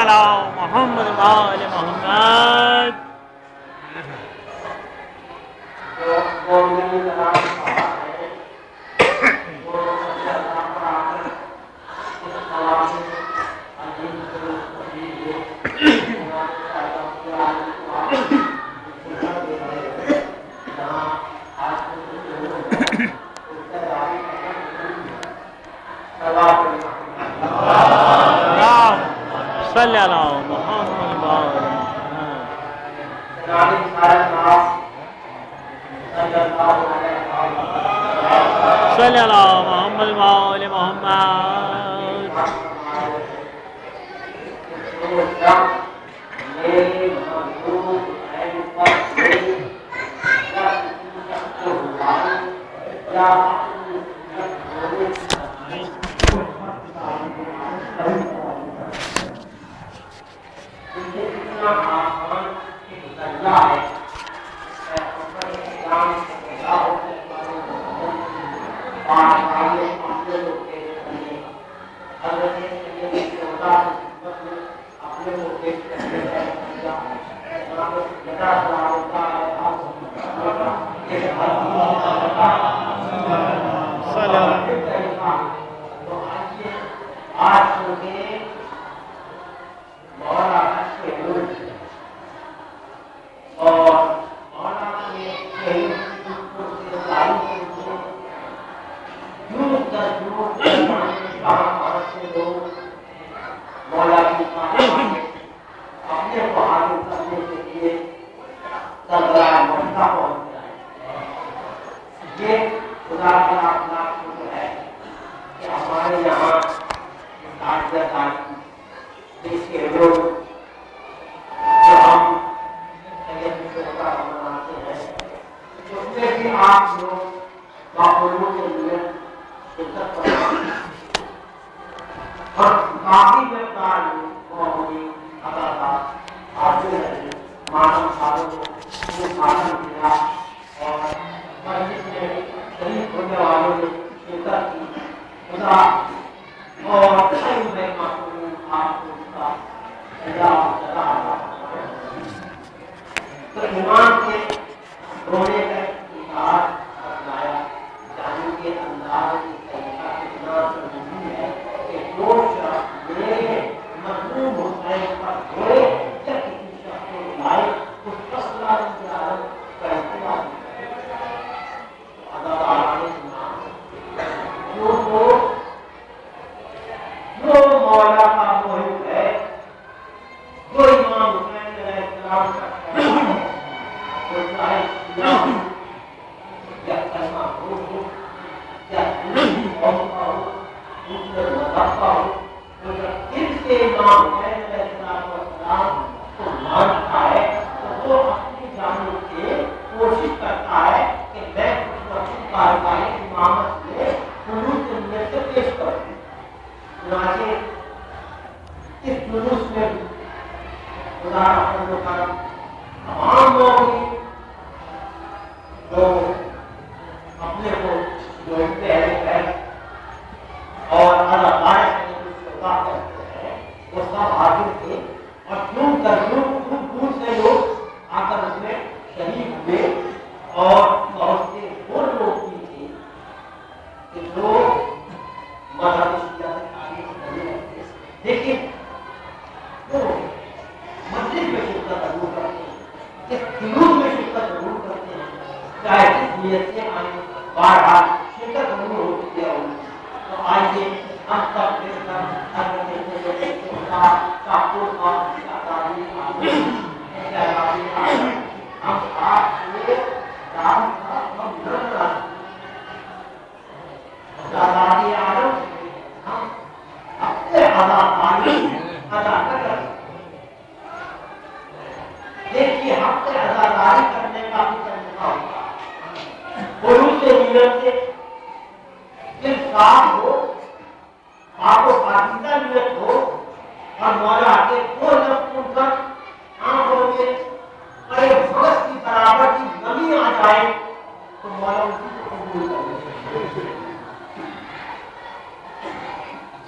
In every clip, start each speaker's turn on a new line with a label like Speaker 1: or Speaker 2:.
Speaker 1: علی محمد و آل محمد. صلی علی محمد و آل محمد. صلی علی محمد و آل محمد.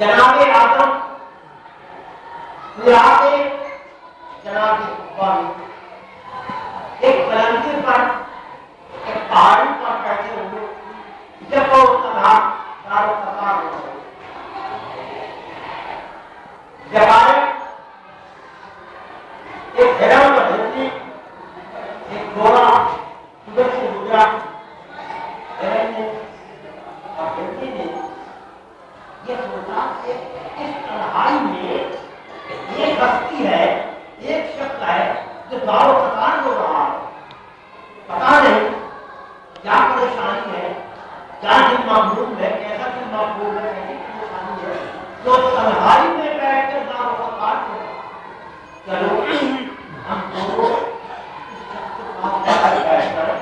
Speaker 2: جناب آدم پھر آگے جناب اقبال ایک بلندی پر ایک پہاڑی پر بیٹھے ہوئے جب وہ تنہا دارو قطار ہو گئے جب آئے ایک ہرن اور ہندی ایک گھوڑا ادھر سے گزرا ہرن نے اور ہندی نے یہ سوچا کہ اس تنہائی میں ایک ہستی ہے ایک شخص ہے جو دارو قطار ہو رہا ہے پتا نہیں کیا پریشانی ہے کیا دل معمول ہے کیسا دل معمول ہے کیسی پریشانی ہے جو تنہائی میں بیٹھ کر دارو قطار ہو رہا ہے چلو ہم دونوں اس شخص کے پاس بیٹھ کر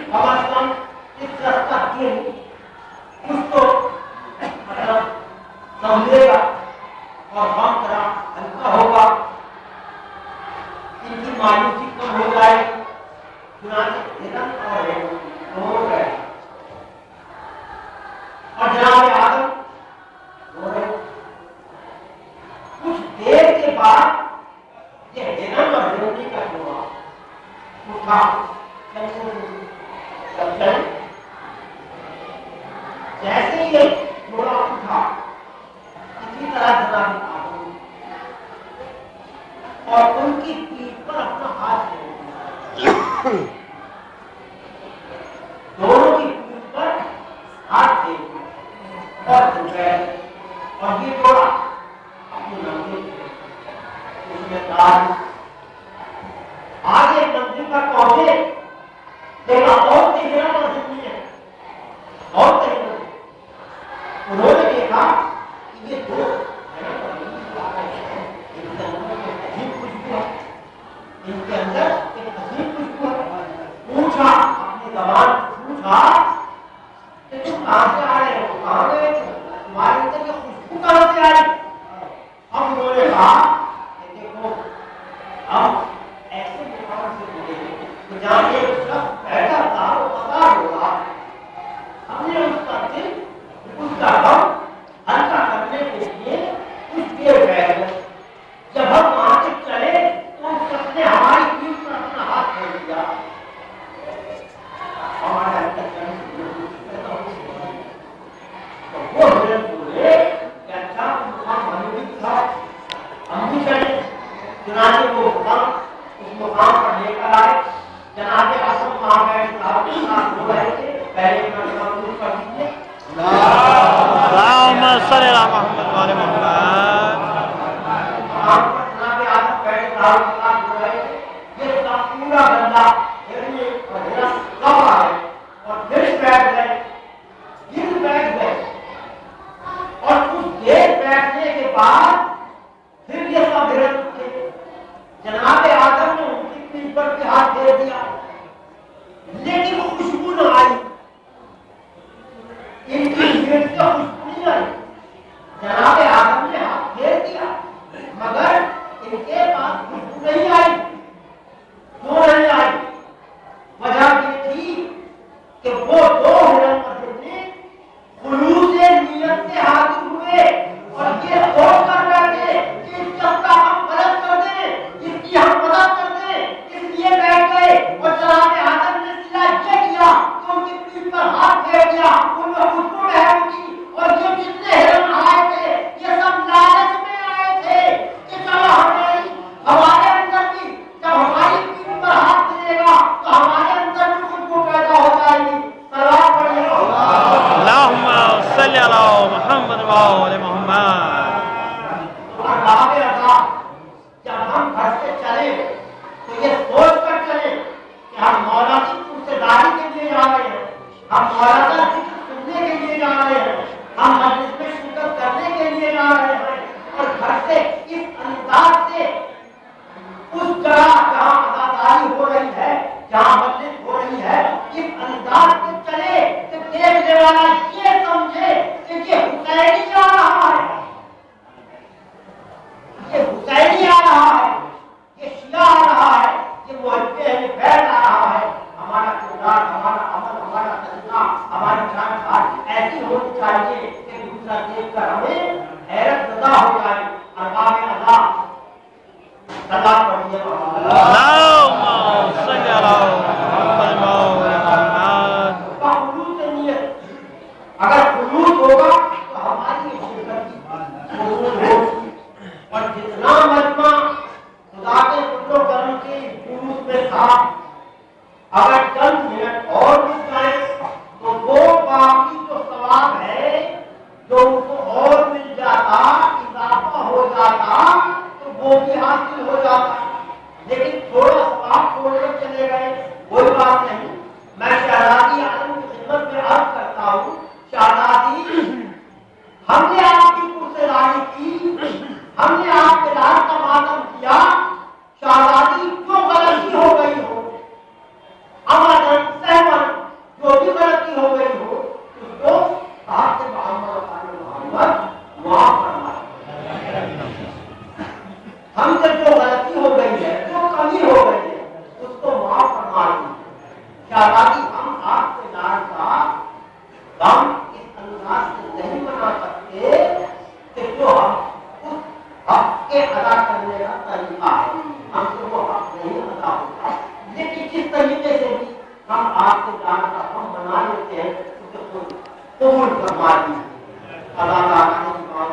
Speaker 2: کم از کم اس شخص کا دل کچھ تو مطلب سمجھے گا اور ہم طرح ہلکا ہوگا ان کی مایوسی کم ہو جائے چنانچہ ہرن اور دونوں گئے اور جناب آدم دونوں کچھ دیر کے بعد یہ ہرن اور ہرنی کا جوڑا اٹھا چل جیسے یہ جوڑا اٹھا اسی طرح جناب آدم اور ان کی پیٹھ پر اپنا ہاتھ دے دونوں کی پیٹھ پر ہاتھ دے اور چل گئے اور یہ جوڑا اپنی منزل اس میں دار آگے منزل پر پہنچے دیکھا اور تیرا منزل نہیں ہے اور تیرا انہوں نے دیکھا کہ یہ دو ان کے اندر ایک عجیب خوشبو ہے پوچھا اپنی زبان پوچھا کہ تم کہاں سے آ رہے ہو کہاں گئے تھے تمہارے اندر یہ خوشبو کہاں سے آئی اب انہوں نے کہا کہ دیکھو ہم ایسے مقام سے ملے کہ جہاں ایک شخص بیٹھا تھا وہ قطار ہو رہا ہم نے اس کا دل اس کا غم ہلکا کرنے کے لیے کچھ دیر بیٹھ گئے جب ہم وہاں سے چلے تو اس شخص نے ہماری پیٹھ پر اپنا ہاتھ پھیر دیا ہمارا وہ ہرن بولے کہ اچھا مقام ہمیں بھی تھا ہم بھی چلے چنانچہ وہ مقام اس مقام پر لے کر آئے جناب آدم وہاں بیٹھ صاحب کے ساتھ ہو رہے تھے پہلے مرتبہ شروع کر دیجیے
Speaker 1: اللهم صل على محمد وعلى محمد
Speaker 2: مقام پر جناب آدم بیٹھ صاحب کے ساتھ ہو رہے تھے یہ سب پورا بندہ ہرنی اور ہرن سب آئے اور پھر بیٹھ گئے پھر بیٹھ گئے اور کچھ دیر بیٹھنے کے بعد پھر یہ سب ہرن اٹھے جناب آدم نے ان کی پیٹھ پر کے ہاتھ پھیر دیا لیکن خوشبو نہ آئی ان کی پیٹھ سے خوشبو نہیں آئی جناب آدم نے ہاتھ پھیر دیا مگر ان کے پاس خوشبو نہیں آئی کیوں نہیں آئی وجہ یہ تھی کہ وہ دو ہرن اور ہرنی خلوص نیت سے حاضر ہوئے اور یہ سوچ کر بیٹھے کہ اس شخص کا ہم غلط کر دیں اس کی ہم مدد کر دیں اس لیے بیٹھ گئے اور جناب آدم نے سلا یہ کیا کہ ان کی پیٹھ پر ہاتھ پھیر دیا ان میں خوشبو ٹھہر کی اور یہ جتنے ہرن آئے تھے یہ سب لالچ میں آئے تھے کہ چلو ہمارے اندر بھی جب ہماری پیٹھ پر ہاتھ پھیرے گا تو ہمارے اندر بھی خوشبو پیدا ہو جائے گی صلوات پڑھیے
Speaker 1: اللهم صل على محمد وعلى محمد
Speaker 2: جب ہم گھر سے چلے تو یہ سوچ کر چلے کہ ہم مولا کی پرسداری کے لیے جا رہے ہیں ہم مولا کا ذکر سننے کے لیے جا رہے ہیں ہم مجلس میں شرکت کرنے کے لیے جا رہے ہیں اور گھر سے اس انداز سے اس جگہ جہاں اداکاری ہو رہی ہے جہاں مجلس ہو رہی ہے اس انداز سے چلے کہ دیکھنے والا یہ سمجھے کہ یہ حسینی آ رہا ہے یہ حسینی آ رہا ہے یہ شیعہ آ رہا ہے یہ محب اہل بیت آ رہا ہے ہمارا کردار ہمارا عمل ہمارا طریقہ ہماری جان بات ایسی ہونی چاہیے کہ دوسرا دیکھ کر ہمیں حیرت زدہ ہو جائے ارباب ادا قبول فرما دی اللہ تعالیٰ نے ایمان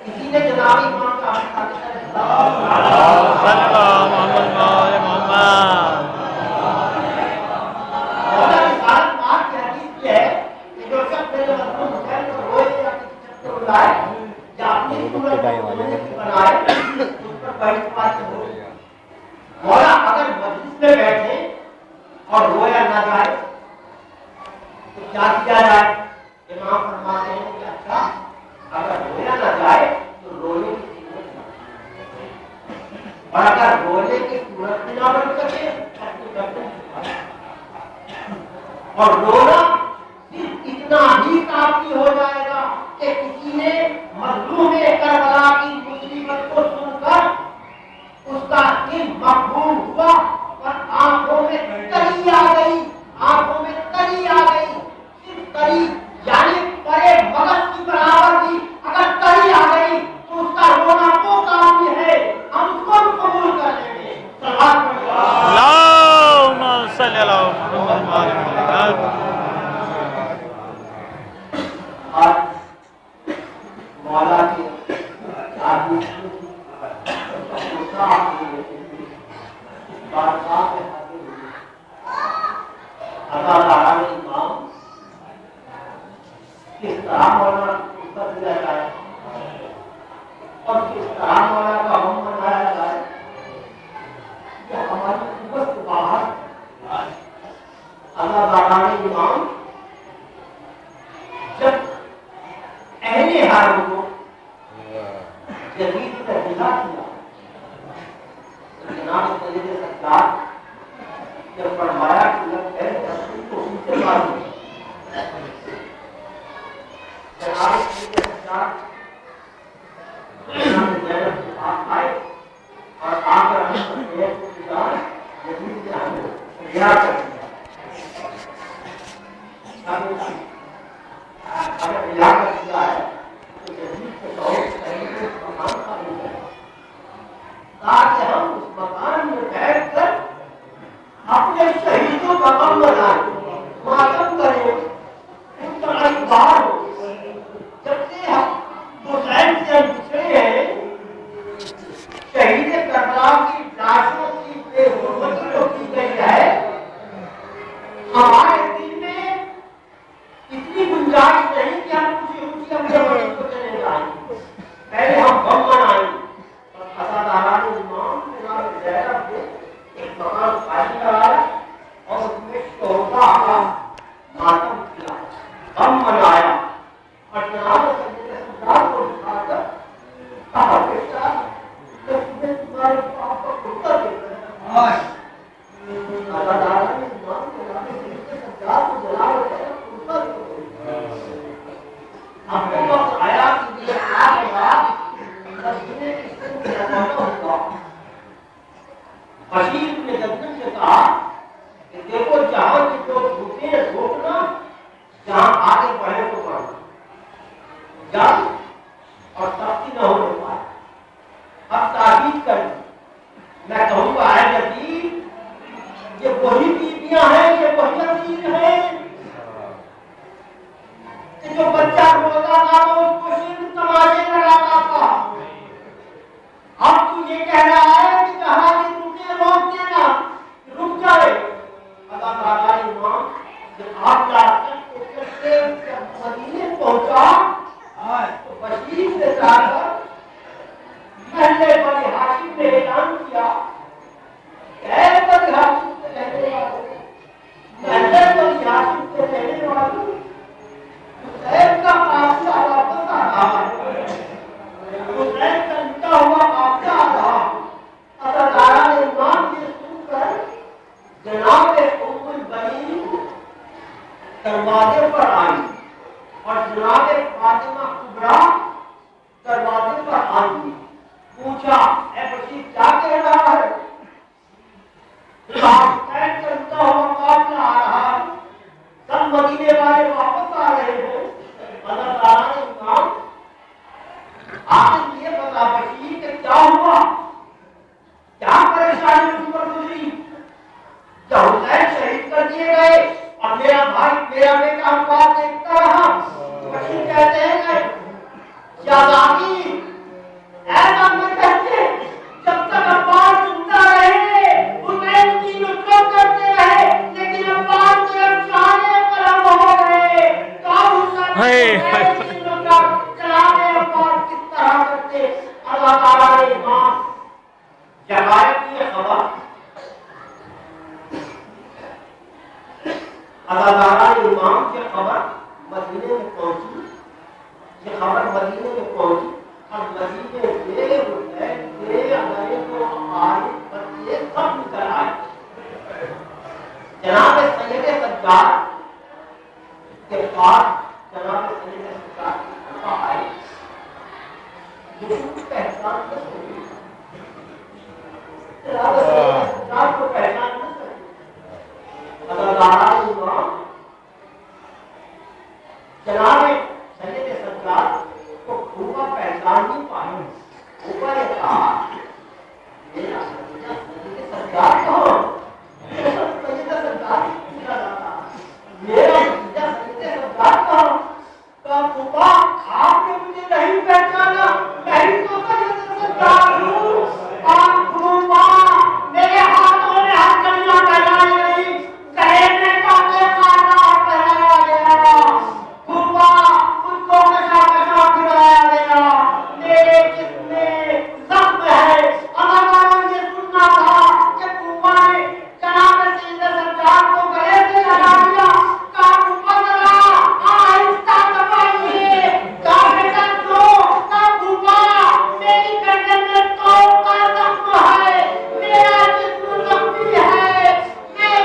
Speaker 2: کسی نے جناب ایمان کا
Speaker 1: صلی اللہ محمد مولا محمد
Speaker 2: مولا رسالت پاک کی حدیث یہ ہے کہ جو شخص میرے مظلوم حسین کو روئے یا کسی شخص کو رلائے یا اپنی صورت کو رونے کی بنائے اس پر بڑی بات ہو مولا اگر مجلس میں بیٹھے اور رویا نہ جائے تو کیا کیا جائے؟ امام فرماتے ہیں کہ اچھا اگر رویا نہ جائے تو رونے کی صورت نہ اور اگر رونے کی صورت بھی نہ بن سکے اپنی گردن جھکا اور رونا صرف اتنا ہی کافی ہو جائے گا کہ کسی نے مظلوم کربلا کی مصیبت کو سن کر اس کا دل مقبول ہوا اور آنکھوں میں تری آ گئی صرف تری یعنی پرے مغز کی برابر بھی اگر تری آ گئی تو اس کا رونا تو کافی ہے ہم اس کو بھی قبول کر لیں گے
Speaker 1: اللہم صلی اللہ محمد مولا محمد
Speaker 2: آج مولا کی آدمی اللہ تعالیٰ نے امام کس طرح مولانا کو دیا جائے اور کس طرح مولانا کا ہم منایا جائے یہ ہماری قوت سے باہر اللہ تعالیٰ نے امام جب اہل حرم کو جدید کا دلا کیا جناب سید سرکار جب فرمایا کہ لگ ہے رسول کو ان سے بات ہوئی جناب سید سرکار جناب زینب کے پاس آئے اور آ کر ہم سید کو جدار جدید سے ہمیں ریا کر دیا اگر ریا کر دیا ہے تو جدید کے طور صحیح کو مکان کا مل جائے تاکہ ہم اس مکان میں بیٹھ کر اپنے شہیدوں کا غم منائیں ماتم کریں ان پر اعتبار ہو جب سے ہم حسین سے ہم پوچھے ہیں شہید کربلا کی لاشوں کی بے حرمتی جو کی گئی ہے ہمارے دل میں اتنی گنجائش نہیں کہ ہم کسی اونچی اپنے بڑی کو چلے جائیں پہلے ہم غم منائیں اور اللہ تعالیٰ نے امام جناب زینب نے ایک مکان خالی کرایا اور اس میں شہدا کا ماتم کیا غم منایا اور جناب سید سرکار کو اٹھا کر کہا بیٹا جب تمہیں تمہارے باپ کا کرتا دیکھ رہا ہے اللہ تعالیٰ نے امام جناب سید سرکار کو جلال کرتا ہم کو وقت آیا کہ یہ آگ بعد رسولے کی سن کے روانا ہوا بشیر نے جنگل سے کہا کہ دیکھو جہاں کی جو جھوٹے روکنا جہاں آگے بڑھے تو بڑھنا جب اور سختی نہ ہونے پائے اب تاکید کر میں کہوں گا اے یزید یہ وہی بیویاں ہیں یہ وہی اسیر ہیں کہ جو بچہ روتا تھا تو اس کو صرف تماشے لگاتا تھا اب تو یہ کہہ رہا ہے کہ جہاں یہ روکے روک دینا رک جائے اللہ تعالیٰ نے امام جب آپ جاتے جب مدینے پہنچا تو بشیر سے جا کر محلے بنی ہاشم نے اعلان کیا اے بنی ہاشم سے رہنے والوں محلے بنی ہاشم سے رہنے والوں حسین کا قافلہ واپس آ رہا ہے حسین کا لٹا ہوا قافلہ آ رہا اللہ تعالیٰ نے امام یہ سن کر جناب ام البنین دروازے پر آئی اور جناب فاطمہ کبریٰ دروازے پر آئی پوچھا اے بشیر کیا کہہ رہا ہے حسین کا لٹا ہوا قافلہ آ رہا ہے سب مدینے والے واپس آ رہے ہیں اللہ تعالیٰ نے امام آخر یہ بتا بشیر کہ کیا ہوا کیا پریشانی تم پر گزری کیا حسین شہید کر دیے گئے اور میرا بھائی میرا بیٹا ہم بات دیکھتا رہا کس طرح کرتے اللہ تعالیٰ نے امام جگایا کی خبر اللہ تعالیٰ نے امام کی خبر مدینے میں پہنچی. یہ خبر مدینے میں پہنچی اور مدینے کے ہمارے کو آئے پر یہ سب نکل آئے. جناب سید سجاد کے پاس جناب سید سجاد کے پاس آئے. یہ پہچان کر سکتے جناب سید سجاد کو پہچان کر سکتے. اللہ تعالیٰ نے جناب سید سجاد کو خوبا پہچان نہیں پائے. اوپر نے کہا میرا سید سجاد کہو سید سجاد میرا سید سجاد کہو تو خوبا آپ نے مجھے نہیں پہچانا. نہیں تو سید سجاد ہوں. آپ خوبا میرے ہاتھوں نے ہتھیلیاں پہنائی گئی. کہنے کا کھانا پہنایا گیا. خوبا ان کو کشا کشا کھلایا گیا. میرے جسم میں زخم ہے. اللہ نے سننا تھا کہ خوبا نے جناب سید سجاد کو گلے سے لگا دیا. کہا خوبا ذرا آہستہ دبائیے. کہا بیٹا جو کہا خوبا میری گردن میں توپ کا زخم ہے. میرا جسم زخمی ہے.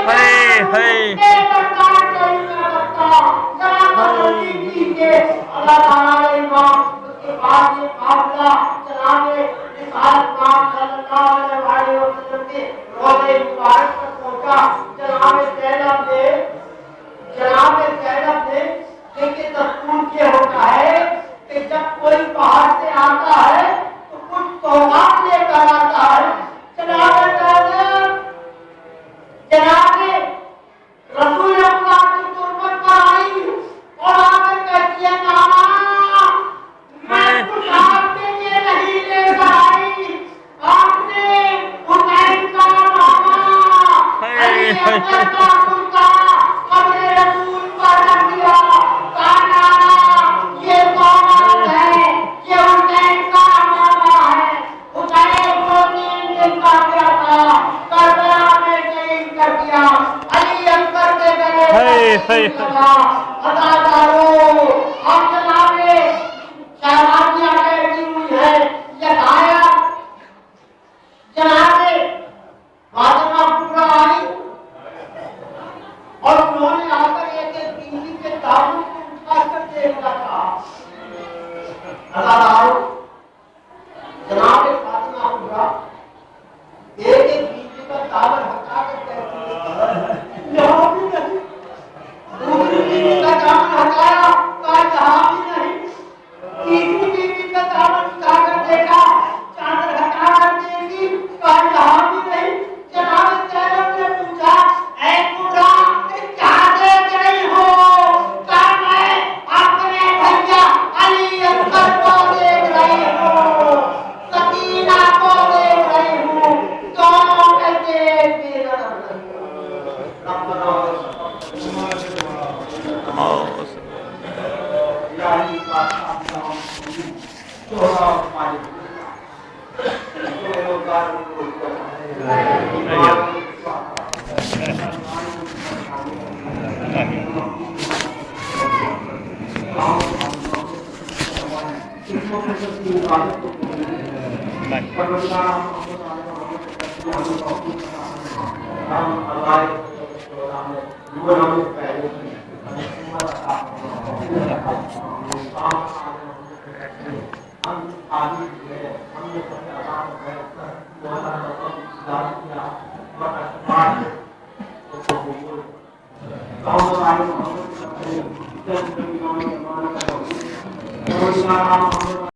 Speaker 2: میں برداشت نہیں کر سکتا. ذرا تسلی کیجیے. اللہ تعالیٰ نے اس کے بعد یہ قافلہ جناب رسالت پاک صلی اللہ علیہ وسلم کے روضہ مبارک پر پہنچا. جناب زینب نے دیکھیے دستور یہ ہوتا ہے کہ جب کوئی باہر سے آتا ہے تو کچھ سوغات لے کر آتا ہے. جناب رسول اللہ کی تربت پر آئی اور آ کر کہتی ہے نانا میں کچھ آپ کے لیے نہیں لے کر آئی. آپ نے حسین کا ناما علی اکبر کا کرتا قبر رسول پر رکھ دیا. کہا نانا یہ سوغات ہے. یہ حسین کا ناما ہے. حسین کو 3 دن کا کیا تھا. کربلا میں شہید کر دیا. علی اکبر کے گلے اداکاروں اور جناب شہبازیاں بیٹھی ہوئی ہے. یہ آیا جناب فاطمہ کبریٰ آئی اور انہوں نے آ کر ایک بیوی کے دامن کو اٹھا کر دیکھا تھا. اداکاروں جناب فاطمہ کبریٰ ایک بیوی کا دامن ہٹا کر کہتی ہے یہاں بھی نہیں. دوسری بیوی کا دامن ہٹایا کہا یہاں بھی نہیں. تیسری بیوی کا دامن اٹھا کر دیکھا چادر ہٹا کر دیکھی کہا یہاں بھی نہیں. جناب زینب نے پوچھا اے کبریٰ کہاں دیکھ رہی ہو. کہا میں اپنے بھیا علی اکبر کو دیکھ رہی ہوں. سکینہ کو دیکھ رہی ہوں. دونوں میں دیکھ بھی نظر